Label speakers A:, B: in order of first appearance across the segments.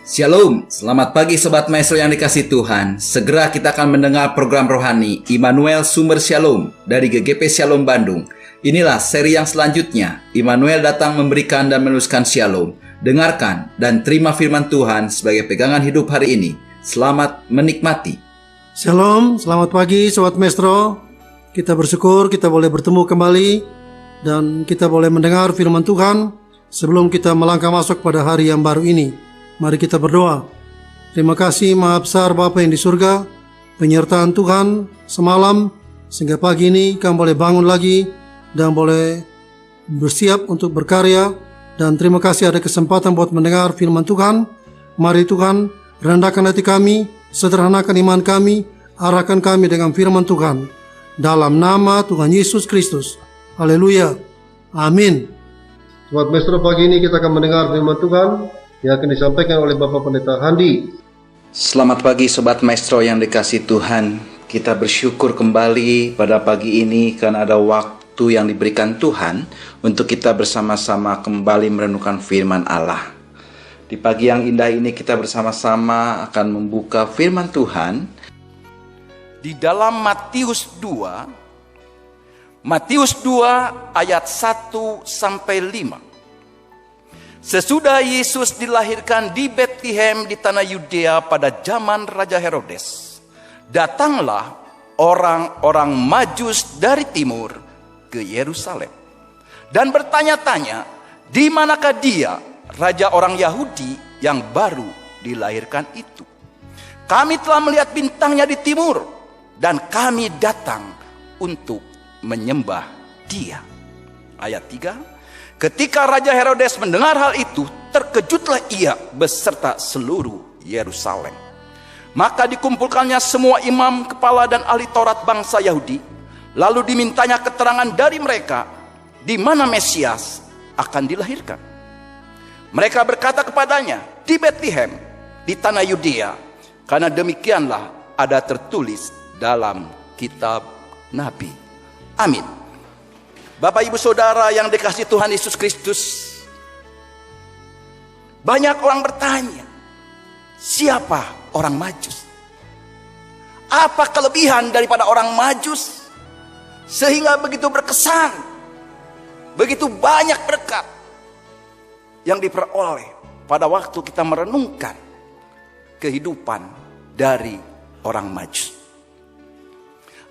A: Shalom, selamat pagi Sobat Maestro yang dikasih Tuhan. Segera kita akan mendengar program rohani Immanuel Sumber Shalom dari GGP Shalom Bandung. Inilah seri yang selanjutnya. Immanuel datang memberikan dan meneruskan Shalom. Dengarkan dan terima firman Tuhan sebagai pegangan hidup hari ini. Selamat menikmati.
B: Shalom, selamat pagi Sobat Maestro. Kita bersyukur kita boleh bertemu kembali dan kita boleh mendengar firman Tuhan sebelum kita melangkah masuk pada hari yang baru ini. Mari kita berdoa. Terima kasih Maha Besar Bapa yang di surga, penyertaan Tuhan semalam sehingga pagi ini kami boleh bangun lagi dan boleh bersiap untuk berkarya. Dan terima kasih ada kesempatan buat mendengar firman Tuhan. Mari Tuhan rendahkan hati kami, sederhanakan iman kami, arahkan kami dengan firman Tuhan. Dalam nama Tuhan Yesus Kristus. Haleluya. Amin.
C: Sobat Maestro, pagi ini kita akan mendengar firman Tuhan yang akan disampaikan oleh Bapak Pendeta Handi.
A: Selamat pagi Sobat Maestro yang dikasih Tuhan. Kita bersyukur kembali pada pagi ini karena ada waktu yang diberikan Tuhan untuk kita bersama-sama kembali merenungkan firman Allah. Di pagi yang indah ini kita bersama-sama akan membuka firman Tuhan di dalam Matius 2 ayat 1 sampai 5. Sesudah Yesus dilahirkan di Betlehem di tanah Yudea pada zaman Raja Herodes, datanglah orang-orang Majus dari timur ke Yerusalem dan bertanya-tanya, di manakah dia, raja orang Yahudi yang baru dilahirkan itu? Kami telah melihat bintangnya di timur dan kami datang untuk menyembah dia. Ayat 3. Ketika Raja Herodes mendengar hal itu, terkejutlah ia beserta seluruh Yerusalem. Maka dikumpulkannya semua imam, kepala dan ahli Taurat bangsa Yahudi. Lalu dimintanya keterangan dari mereka di mana Mesias akan dilahirkan. Mereka berkata kepadanya, di Betlehem, di tanah Yudea, karena demikianlah ada tertulis dalam kitab Nabi. Amin. Bapak Ibu Saudara yang dikasihi Tuhan Yesus Kristus, banyak orang bertanya, siapa orang Majus? Apa kelebihan daripada orang Majus sehingga begitu berkesan, begitu banyak berkat yang diperoleh pada waktu kita merenungkan kehidupan dari orang Majus?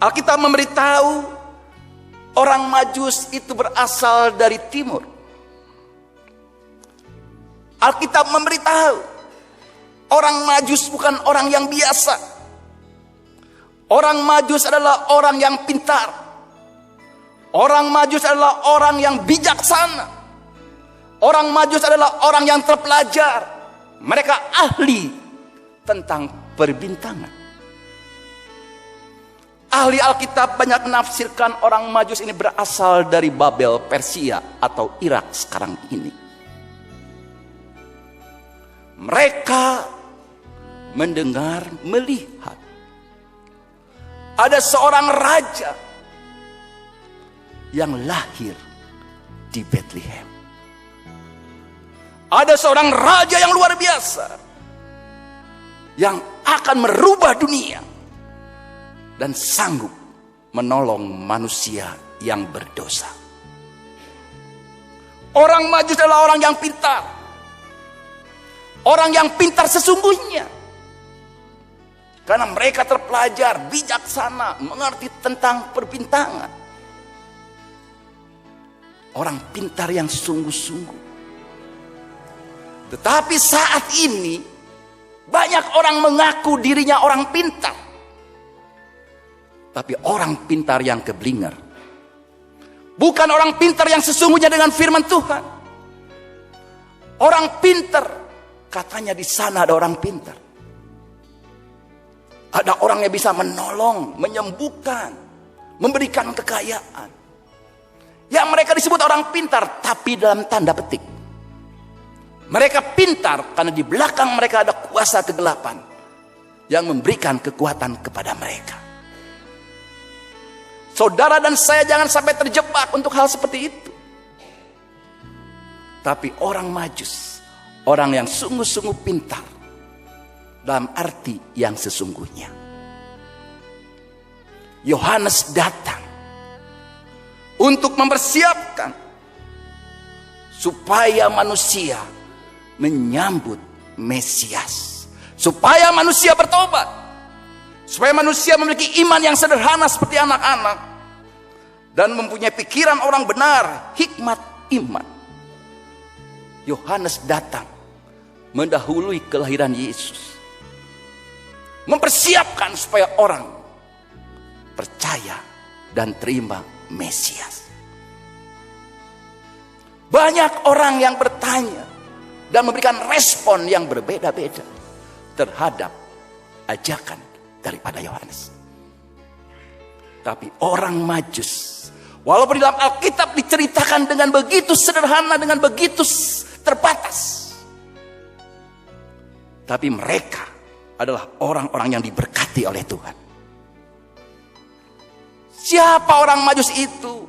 A: Alkitab memberitahu orang Majus itu berasal dari timur. Alkitab memberitahu orang Majus bukan orang yang biasa. Orang Majus adalah orang yang pintar. Orang Majus adalah orang yang bijaksana. Orang Majus adalah orang yang terpelajar. Mereka ahli tentang perbintangan. Ahli Alkitab banyak menafsirkan orang Majus ini berasal dari Babel, Persia atau Irak sekarang ini. Mereka mendengar, melihat ada seorang raja yang lahir di Betlehem. Ada seorang raja yang luar biasa yang akan merubah dunia dan sanggup menolong manusia yang berdosa. Orang Majus adalah orang yang pintar. Orang yang pintar sesungguhnya. Karena mereka terpelajar, bijaksana, mengerti tentang perbintangan. Orang pintar yang sungguh-sungguh. Tetapi saat ini banyak orang mengaku dirinya orang pintar. Tapi orang pintar yang keblinger. Bukan orang pintar yang sesungguhnya dengan firman Tuhan. Orang pintar, katanya di sana ada orang pintar. Ada orang yang bisa menolong, menyembuhkan, memberikan kekayaan. Yang mereka disebut orang pintar, tapi dalam tanda petik. Mereka pintar karena di belakang mereka ada kuasa kegelapan yang memberikan kekuatan kepada mereka. Saudara dan saya jangan sampai terjebak untuk hal seperti itu. Tapi orang Majus, orang yang sungguh-sungguh pintar,
D: dalam arti yang sesungguhnya. Yohanes datang untuk mempersiapkan supaya manusia menyambut Mesias, supaya manusia bertobat, supaya manusia memiliki iman yang sederhana seperti anak-anak dan mempunyai pikiran orang benar, hikmat iman. Yohanes datang mendahului kelahiran Yesus, mempersiapkan supaya orang percaya dan terima Mesias. Banyak orang yang bertanya dan memberikan respon yang berbeda-beda terhadap ajakan daripada Yohanes. Tapi orang Majus, walaupun di dalam Alkitab diceritakan dengan begitu sederhana, dengan begitu terbatas, tapi mereka adalah orang-orang yang diberkati oleh Tuhan. Siapa orang Majus itu?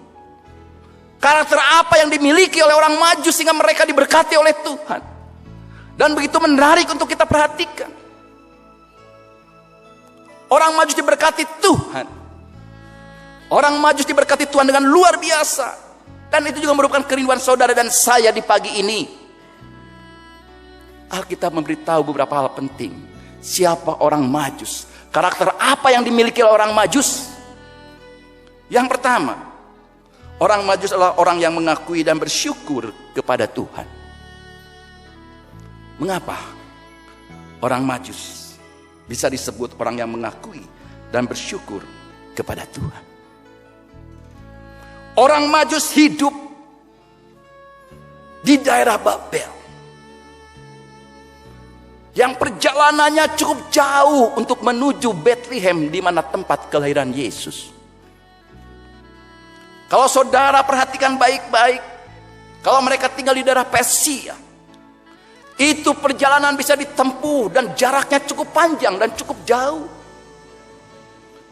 D: Karakter apa yang dimiliki oleh orang Majus sehingga mereka diberkati oleh Tuhan? Dan begitu menarik untuk kita perhatikan. Orang Majus diberkati Tuhan. Orang Majus diberkati Tuhan dengan luar biasa. Dan itu juga merupakan kerinduan saudara dan saya di pagi ini. Alkitab memberitahu beberapa hal penting. Siapa orang Majus? Karakter apa yang dimiliki oleh orang Majus? Yang pertama, orang Majus adalah orang yang mengakui dan bersyukur kepada Tuhan. Mengapa orang Majus bisa disebut orang yang mengakui dan bersyukur kepada Tuhan? Orang Majus hidup di daerah Babel, yang perjalanannya cukup jauh untuk menuju Bethlehem, di mana tempat kelahiran Yesus. Kalau saudara perhatikan baik-baik, kalau mereka tinggal di daerah Persia, itu perjalanan bisa ditempuh dan jaraknya cukup panjang dan cukup jauh.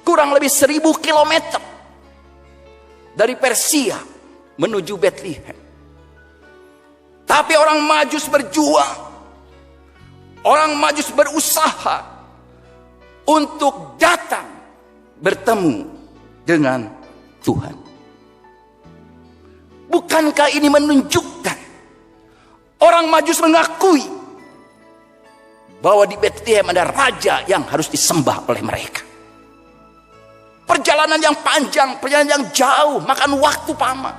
D: Kurang lebih 1000 kilometer dari Persia menuju Bethlehem. Tapi orang Majus berjuang, orang Majus berusaha untuk datang bertemu dengan Tuhan. Bukankah ini menunjukkan orang Majus mengakui bahwa di Bethlehem ada raja yang harus disembah oleh mereka? Perjalanan yang panjang, perjalanan yang jauh, makan waktu lama.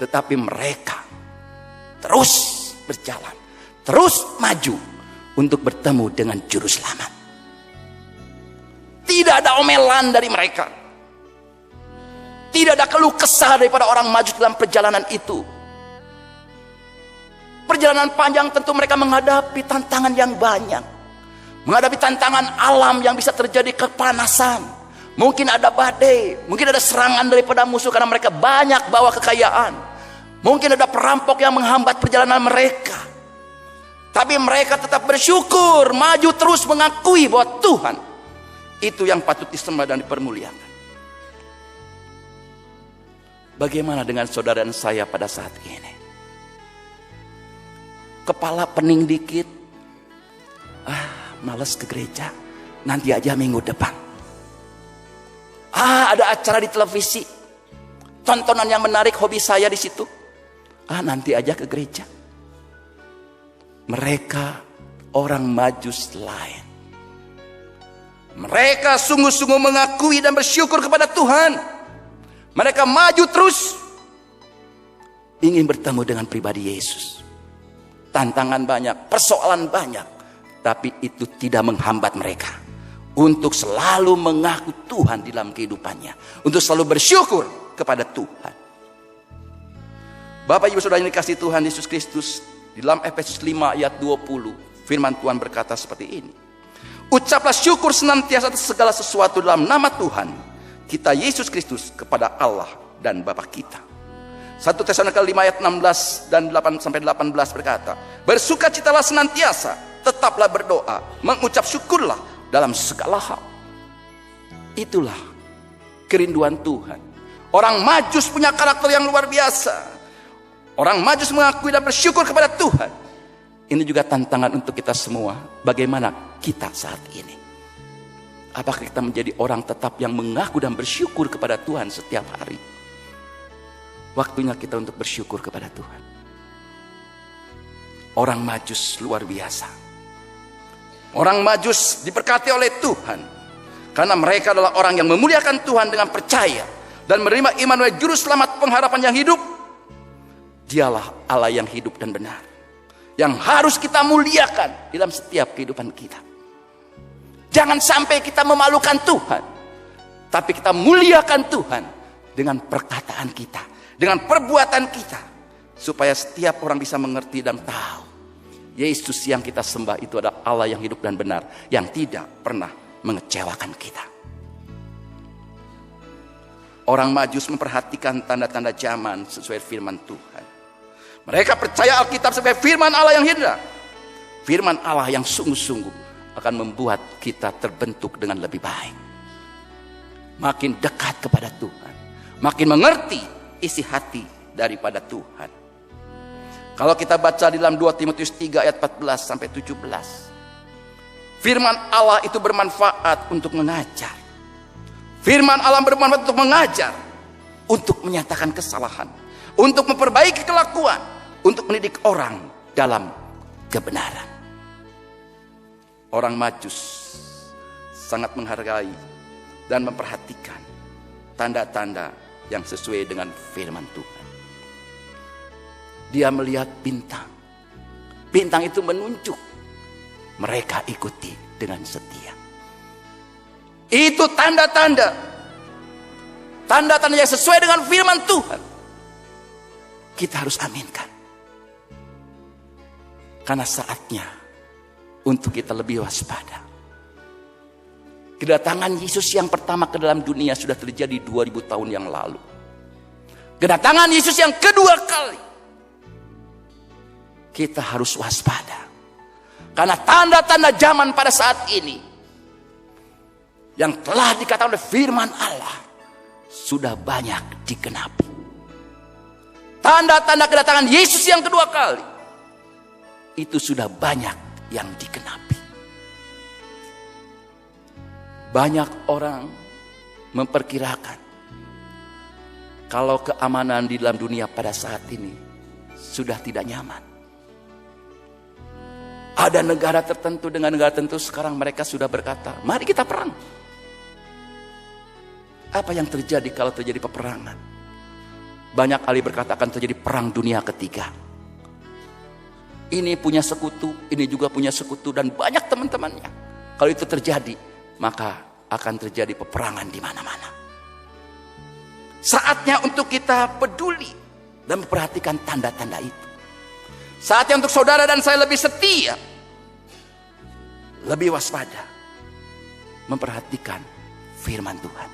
D: Tetapi mereka terus berjalan, terus maju untuk bertemu dengan Juru Selamat. Tidak ada omelan dari mereka. Tidak ada keluh kesah daripada orang Majus dalam perjalanan itu. Perjalanan panjang tentu mereka menghadapi tantangan yang banyak. Menghadapi tantangan alam yang bisa terjadi, kepanasan. Mungkin ada badai, mungkin ada serangan daripada musuh karena mereka banyak bawa kekayaan. Mungkin ada perampok yang menghambat perjalanan mereka. Tapi mereka tetap bersyukur, maju terus mengakui bahwa Tuhan itu yang patut disembah dan dipermuliakan. Bagaimana dengan saudara dan saya pada saat ini? Kepala pening dikit, malas ke gereja, nanti aja minggu depan. Ada acara di televisi, tontonan yang menarik, hobi saya di situ. Nanti aja ke gereja. Mereka orang Majus lain. Mereka sungguh-sungguh mengakui dan bersyukur kepada Tuhan. Mereka maju terus, ingin bertemu dengan pribadi Yesus. Tantangan banyak, persoalan banyak, tapi itu tidak menghambat mereka untuk selalu mengaku Tuhan di dalam kehidupannya, untuk selalu bersyukur kepada Tuhan. Bapak Ibu Saudara yang dikasihi Tuhan Yesus Kristus, di dalam Efesus 5 ayat 20, firman Tuhan berkata seperti ini. Ucaplah syukur senantiasa atas segala sesuatu dalam nama Tuhan kita Yesus Kristus kepada Allah dan Bapa kita. 1 Tesalonika 5 ayat 16 dan 8-18 berkata, bersukacitalah senantiasa, tetaplah berdoa, mengucap syukurlah dalam segala hal. Itulah kerinduan Tuhan. Orang Majus punya karakter yang luar biasa. Orang Majus mengakui dan bersyukur kepada Tuhan. Ini juga tantangan untuk kita semua. Bagaimana kita saat ini? Apakah kita menjadi orang tetap yang mengaku dan bersyukur kepada Tuhan setiap hari? Waktunya kita untuk bersyukur kepada Tuhan. Orang Majus luar biasa. Orang Majus diberkati oleh Tuhan. Karena mereka adalah orang yang memuliakan Tuhan dengan percaya. Dan menerima Immanuel Juru Selamat pengharapan yang hidup. Dialah Allah yang hidup dan benar. Yang harus kita muliakan dalam setiap kehidupan kita. Jangan sampai kita memalukan Tuhan. Tapi kita muliakan Tuhan dengan perkataan kita. Dengan perbuatan kita. Supaya setiap orang bisa mengerti dan tahu. Yesus yang kita sembah itu adalah Allah yang hidup dan benar. Yang tidak pernah mengecewakan kita. Orang Majus memperhatikan tanda-tanda zaman sesuai firman Tuhan. Mereka percaya Alkitab sebagai firman Allah yang hidup. Firman Allah yang sungguh-sungguh akan membuat kita terbentuk dengan lebih baik. Makin dekat kepada Tuhan. Makin mengerti isi hati daripada Tuhan. Kalau kita baca di dalam 2 Timotius 3 ayat 14 sampai 17. Firman Allah itu bermanfaat untuk mengajar. Firman Allah bermanfaat untuk mengajar. Untuk menyatakan kesalahan. Untuk memperbaiki kelakuan. Untuk mendidik orang dalam kebenaran. Orang Majus sangat menghargai dan memperhatikan tanda-tanda yang sesuai dengan firman Tuhan. Dia melihat bintang. Bintang itu menunjuk. Mereka ikuti dengan setia. Itu tanda-tanda. Tanda-tanda yang sesuai dengan firman Tuhan. Kita harus aminkan. Karena saatnya untuk kita lebih waspada. Kedatangan Yesus yang pertama ke dalam dunia sudah terjadi 2000 tahun yang lalu. Kedatangan Yesus yang kedua kali. Kita harus waspada. Karena tanda-tanda zaman pada saat ini. Yang telah dikatakan oleh firman Allah. Sudah banyak digenapi. Tanda-tanda kedatangan Yesus yang kedua kali. Itu sudah banyak yang digenapi. Banyak orang memperkirakan kalau keamanan di dalam dunia pada saat ini sudah tidak nyaman. Ada negara tertentu dengan negara tertentu sekarang mereka sudah berkata, mari kita perang. Apa yang terjadi kalau terjadi peperangan? Banyak ahli berkata akan terjadi perang dunia ketiga. Ini punya sekutu, ini juga punya sekutu dan banyak teman-temannya. Kalau itu terjadi, maka akan terjadi peperangan di mana-mana. Saatnya untuk kita peduli dan memperhatikan tanda-tanda itu. Saatnya untuk saudara dan saya lebih setia, lebih waspada, memperhatikan firman Tuhan.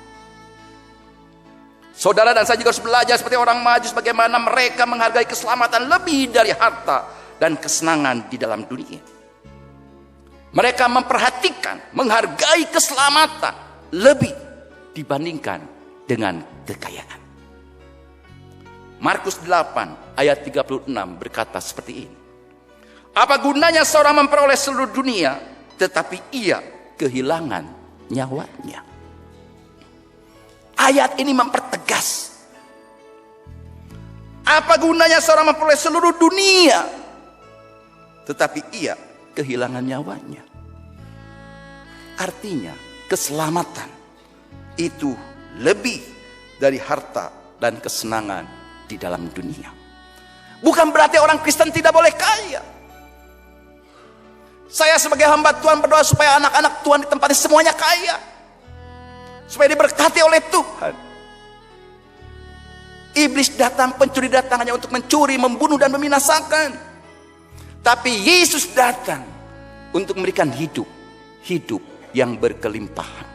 D: Saudara dan saya juga harus belajar seperti orang Majus bagaimana mereka menghargai keselamatan lebih dari harta dan kesenangan di dalam dunia. Mereka memperhatikan, menghargai keselamatan lebih dibandingkan dengan kekayaan. Markus 8 ayat 36 berkata seperti ini. Apa gunanya seorang memperoleh seluruh dunia tetapi ia kehilangan nyawanya? Ayat ini mempertegas. Apa gunanya seorang memperoleh seluruh dunia tetapi ia kehilangan nyawanya? Artinya keselamatan itu lebih dari harta dan kesenangan di dalam dunia. Bukan berarti orang Kristen tidak boleh kaya. Saya sebagai hamba Tuhan berdoa supaya anak-anak Tuhan ditempati semuanya kaya. Supaya diberkati oleh Tuhan. Iblis datang, pencuri datang hanya untuk mencuri, membunuh dan membinasakan. Tapi Yesus datang untuk memberikan hidup yang berkelimpahan.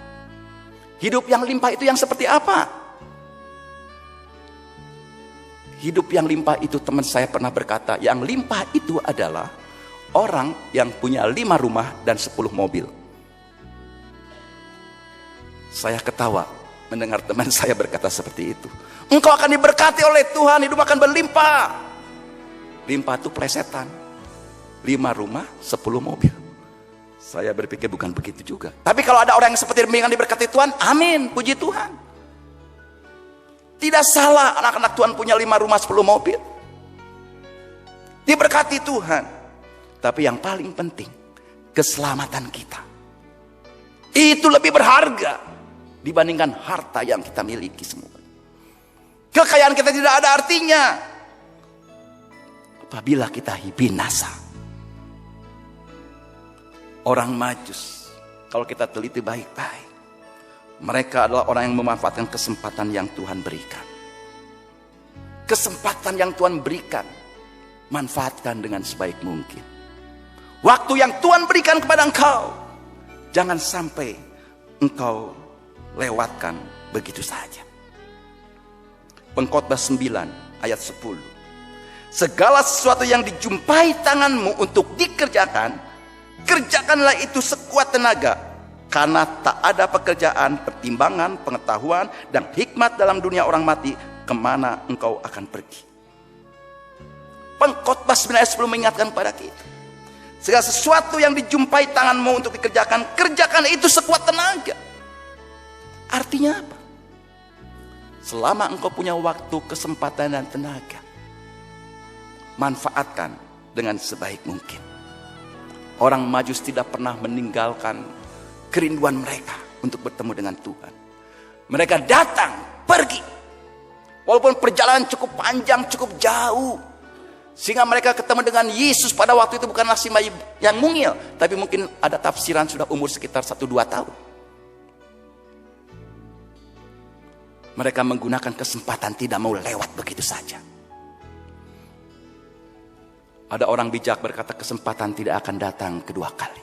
D: Hidup yang limpah itu yang seperti apa? Hidup yang limpah itu teman saya pernah berkata, yang limpah itu adalah orang yang punya 5 rumah dan 10 mobil. Saya ketawa mendengar teman saya berkata seperti itu. Engkau akan diberkati oleh Tuhan, hidup akan berlimpah. Limpah itu plesetan. 5 rumah, 10 mobil. Saya berpikir bukan begitu juga. Tapi kalau ada orang yang seperti demikian diberkati Tuhan, amin, puji Tuhan. Tidak salah anak-anak Tuhan punya 5 rumah, 10 mobil. Diberkati Tuhan. Tapi yang paling penting, keselamatan kita. Itu lebih berharga dibandingkan harta yang kita miliki semua. Kekayaan kita tidak ada artinya apabila kita binasa. Orang Majus, kalau kita teliti baik-baik, mereka adalah orang yang memanfaatkan kesempatan yang Tuhan berikan. Kesempatan yang Tuhan berikan, manfaatkan dengan sebaik mungkin. Waktu yang Tuhan berikan kepada engkau, jangan sampai engkau lewatkan begitu saja. Pengkhotbah 9 ayat 10. Segala sesuatu yang dijumpai tanganmu untuk dikerjakan, kerjakanlah itu sekuat tenaga, karena tak ada pekerjaan, pertimbangan, pengetahuan, dan hikmat dalam dunia orang mati, kemana engkau akan pergi. Pengkhotbah 9 ayat 10 mengingatkan kepada kita, segala sesuatu yang dijumpai tanganmu untuk dikerjakan, kerjakan itu sekuat tenaga. Artinya apa? Selama engkau punya waktu, kesempatan, dan tenaga, manfaatkan dengan sebaik mungkin. Orang Majus tidak pernah meninggalkan kerinduan mereka untuk bertemu dengan Tuhan. Mereka datang, pergi. Walaupun perjalanan cukup panjang, cukup jauh, sehingga mereka ketemu dengan Yesus pada waktu itu bukanlah si bayi yang mungil, tapi mungkin ada tafsiran sudah umur sekitar 1-2 tahun. Mereka menggunakan kesempatan, tidak mau lewat begitu saja. Ada orang bijak berkata, kesempatan tidak akan datang kedua kali.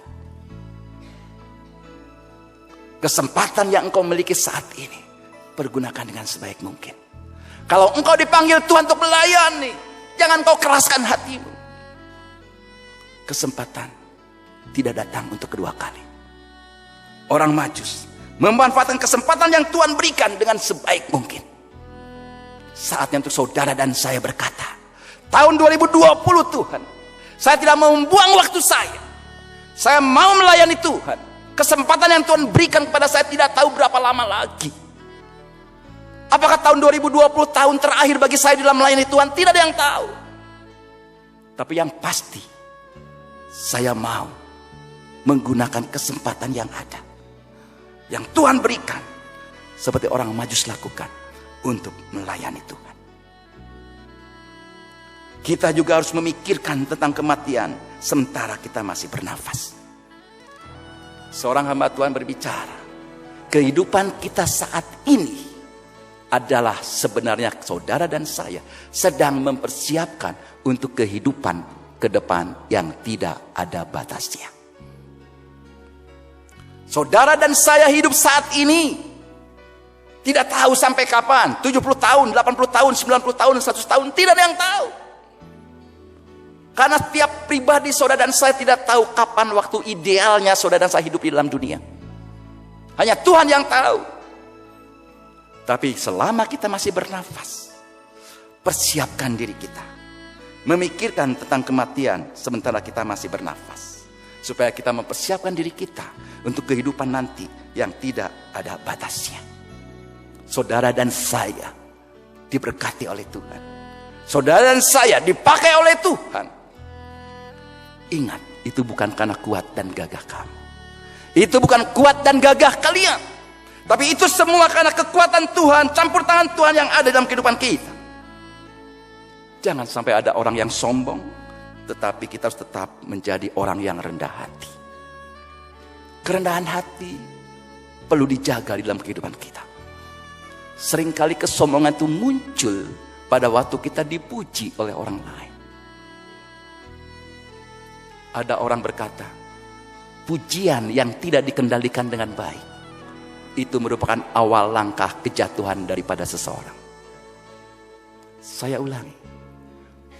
D: Kesempatan yang engkau miliki saat ini, pergunakan dengan sebaik mungkin. Kalau engkau dipanggil Tuhan untuk melayani, jangan kau keraskan hatimu. Kesempatan tidak datang untuk kedua kali. Orang Majus memanfaatkan kesempatan yang Tuhan berikan dengan sebaik mungkin. Saatnya untuk saudara dan saya berkata, tahun 2020 Tuhan, saya tidak mau membuang waktu saya. Saya mau melayani Tuhan. Kesempatan yang Tuhan berikan kepada saya tidak tahu berapa lama lagi. Apakah tahun 2020 tahun terakhir bagi saya dalam melayani Tuhan? Tidak ada yang tahu. Tapi yang pasti, saya mau menggunakan kesempatan yang ada, yang Tuhan berikan, seperti orang Majus lakukan, untuk melayani Tuhan. Kita juga harus memikirkan tentang kematian sementara kita masih bernafas. Seorang hamba Tuhan berbicara, kehidupan kita saat ini adalah sebenarnya saudara dan saya sedang mempersiapkan untuk kehidupan ke depan yang tidak ada batasnya. Saudara dan saya hidup saat ini tidak tahu sampai kapan, 70 tahun, 80 tahun, 90 tahun, 100 tahun, tidak ada yang tahu. Karena tiap pribadi saudara dan saya tidak tahu kapan waktu idealnya saudara dan saya hidup di dalam dunia. Hanya Tuhan yang tahu. Tapi selama kita masih bernafas, persiapkan diri kita. Memikirkan tentang kematian sementara kita masih bernafas. Supaya kita mempersiapkan diri kita untuk kehidupan nanti yang tidak ada batasnya. Saudara dan saya diberkati oleh Tuhan. Saudara dan saya dipakai oleh Tuhan. Ingat, itu bukan karena kuat dan gagah kamu. Itu bukan kuat dan gagah kalian. Tapi itu semua karena kekuatan Tuhan, campur tangan Tuhan yang ada dalam kehidupan kita. Jangan sampai ada orang yang sombong, tetapi kita harus tetap menjadi orang yang rendah hati. Kerendahan hati perlu dijaga di dalam kehidupan kita. Seringkali kesombongan itu muncul pada waktu kita dipuji oleh orang lain. Ada orang berkata, pujian yang tidak dikendalikan dengan baik, itu merupakan awal langkah kejatuhan daripada seseorang. Saya ulangi,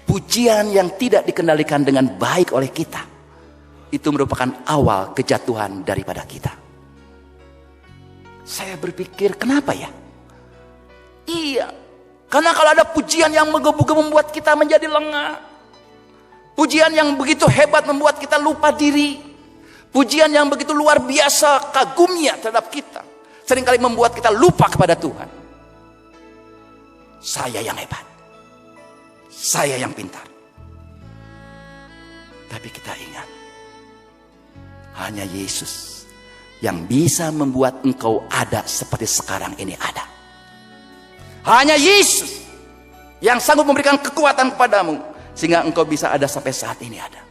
D: pujian yang tidak dikendalikan dengan baik oleh kita, itu merupakan awal kejatuhan daripada kita. Saya berpikir, kenapa ya? Iya, karena kalau ada pujian yang menggebu-gebu membuat kita menjadi lengah, Pujian yang begitu hebat membuat kita lupa diri. Pujian yang begitu luar biasa kagumnya terhadap kita, seringkali membuat kita lupa kepada Tuhan. Saya yang hebat, saya yang pintar. Tapi kita ingat, hanya Yesus yang bisa membuat engkau ada seperti sekarang ini ada. Hanya Yesus yang sanggup memberikan kekuatan kepadamu sehingga engkau bisa ada sampai saat ini ada.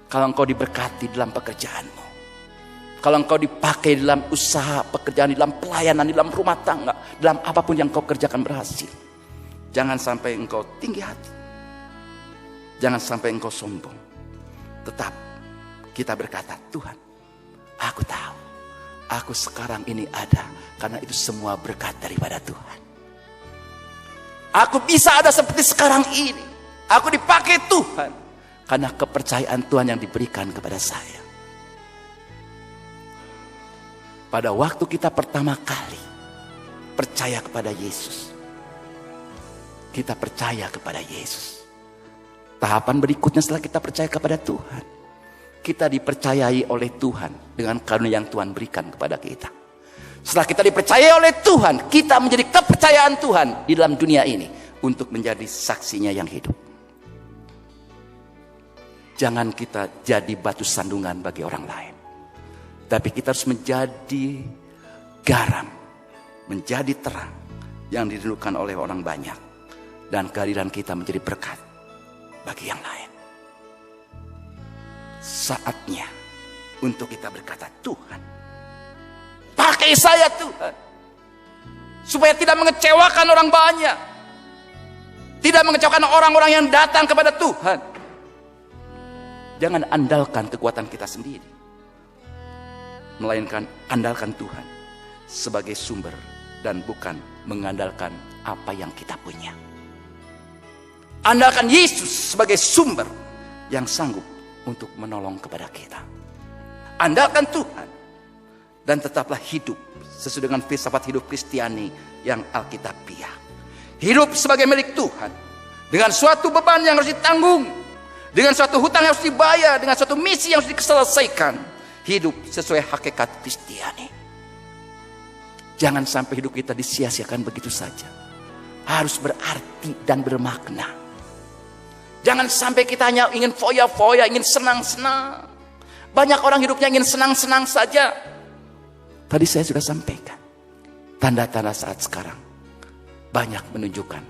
D: Kalau engkau diberkati dalam pekerjaanmu, kalau engkau dipakai dalam usaha, pekerjaan, dalam pelayanan, dalam rumah tangga, dalam apapun yang engkau kerjakan berhasil, jangan sampai engkau tinggi hati, jangan sampai engkau sombong. Tetap kita berkata, Tuhan, aku tahu aku sekarang ini ada karena itu semua berkat daripada Tuhan. Aku bisa ada seperti sekarang ini, aku dipakai Tuhan karena kepercayaan Tuhan yang diberikan kepada saya. Pada waktu kita pertama kali percaya kepada Yesus, kita percaya kepada Yesus. Tahapan berikutnya setelah kita percaya kepada Tuhan, kita dipercayai oleh Tuhan dengan karunia yang Tuhan berikan kepada kita. Setelah kita dipercayai oleh Tuhan, kita menjadi kepercayaan Tuhan di dalam dunia ini untuk menjadi saksinya yang hidup. Jangan kita jadi batu sandungan bagi orang lain, tapi kita harus menjadi garam, menjadi terang yang dirindukan oleh orang banyak, dan kehadiran kita menjadi berkat bagi yang lain. Saatnya untuk kita berkata, Tuhan, pakai saya Tuhan, supaya tidak mengecewakan orang banyak, tidak mengecewakan orang-orang yang datang kepada Tuhan. Jangan andalkan kekuatan kita sendiri, melainkan andalkan Tuhan sebagai sumber dan bukan mengandalkan apa yang kita punya. Andalkan Yesus sebagai sumber yang sanggup untuk menolong kepada kita. Andalkan Tuhan dan tetaplah hidup sesuai dengan filsafat hidup Kristiani yang Alkitabiah. Hidup sebagai milik Tuhan dengan suatu beban yang harus ditanggung, dengan suatu hutang yang harus dibayar, dengan suatu misi yang harus diselesaikan. Hidup sesuai hakikat Kristiani. Jangan sampai hidup kita disia-siakan begitu saja. Harus berarti dan bermakna. Jangan sampai kita hanya ingin foya-foya, ingin senang-senang. Banyak orang hidupnya ingin senang-senang saja. Tadi saya sudah sampaikan, tanda-tanda saat sekarang banyak menunjukkan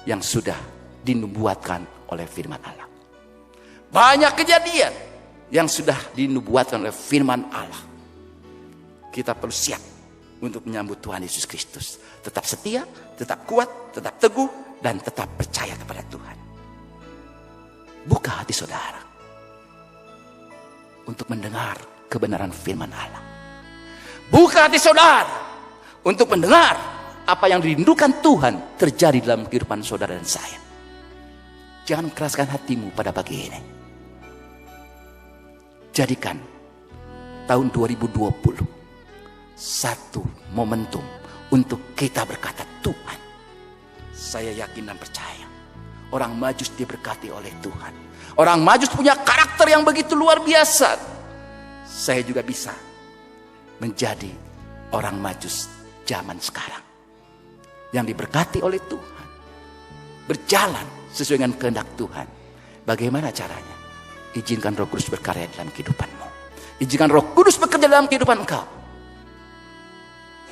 D: yang sudah dinubuatkan oleh firman Allah. Banyak kejadian yang sudah dinubuatkan oleh firman Allah. Kita perlu siap untuk menyambut Tuhan Yesus Kristus. Tetap setia, tetap kuat, tetap teguh, dan tetap percaya kepada Tuhan. Buka hati saudara untuk mendengar kebenaran firman Allah. Buka hati saudara untuk mendengar apa yang dirindukan Tuhan terjadi dalam kehidupan saudara dan saya. Jangan keraskan hatimu pada pagi ini. Jadikan tahun 2020 satu momentum untuk kita berkata, Tuhan, saya yakin dan percaya orang Majus diberkati oleh Tuhan. Orang Majus punya karakter yang begitu luar biasa. Saya juga bisa menjadi orang Majus zaman sekarang yang diberkati oleh Tuhan, berjalan sesuai dengan kehendak Tuhan. Bagaimana caranya? Izinkan Roh Kudus berkarya dalam kehidupanmu. Izinkan Roh Kudus bekerja dalam kehidupan engkau.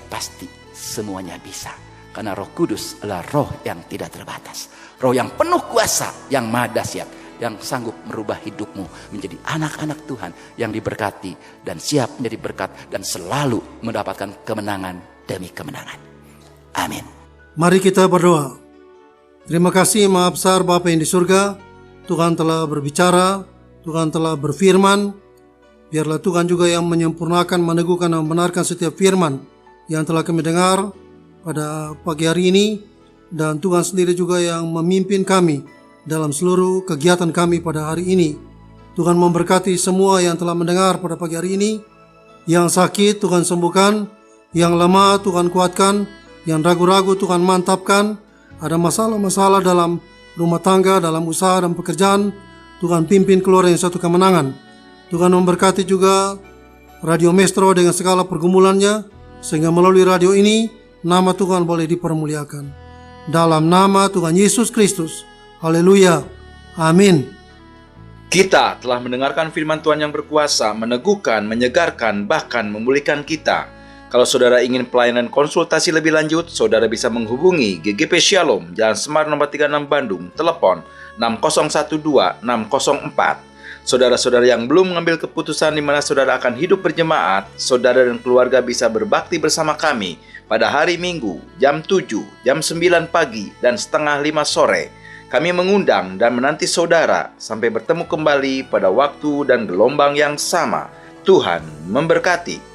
D: Pasti semuanya bisa. Karena Roh Kudus adalah roh yang tidak terbatas. Roh yang penuh kuasa, yang maha dahsyat, yang sanggup merubah hidupmu menjadi anak-anak Tuhan yang diberkati dan siap menjadi berkat dan selalu mendapatkan kemenangan demi kemenangan. Amin.
B: Mari kita berdoa. Terima kasih Maha Besar Bapa yang di surga. Tuhan telah berbicara, Tuhan telah berfirman. Biarlah Tuhan juga yang menyempurnakan, meneguhkan dan membenarkan setiap firman yang telah kami dengar pada pagi hari ini. Dan Tuhan sendiri juga yang memimpin kami dalam seluruh kegiatan kami pada hari ini. Tuhan memberkati semua yang telah mendengar pada pagi hari ini. Yang sakit Tuhan sembuhkan, yang lemah Tuhan kuatkan, yang ragu-ragu Tuhan mantapkan. Ada masalah-masalah dalam rumah tangga, dalam usaha dan pekerjaan, Tuhan pimpin keluar yang satu kemenangan. Tuhan memberkati juga Radio Maestro dengan segala pergumulannya, sehingga melalui radio ini nama Tuhan boleh dipermuliakan. Dalam nama Tuhan Yesus Kristus. Haleluya. Amin.
A: Kita telah mendengarkan firman Tuhan yang berkuasa, meneguhkan, menyegarkan, bahkan memulihkan kita. Kalau saudara ingin pelayanan konsultasi lebih lanjut, saudara bisa menghubungi GGP Shalom, Jalan Semar nomor 36 Bandung, telepon 6012-604. Saudara-saudara yang belum mengambil keputusan di mana saudara akan hidup berjemaat, saudara dan keluarga bisa berbakti bersama kami pada hari Minggu, jam 7, jam 9 pagi, dan setengah 5 sore. Kami mengundang dan menanti saudara sampai bertemu kembali pada waktu dan gelombang yang sama. Tuhan memberkati.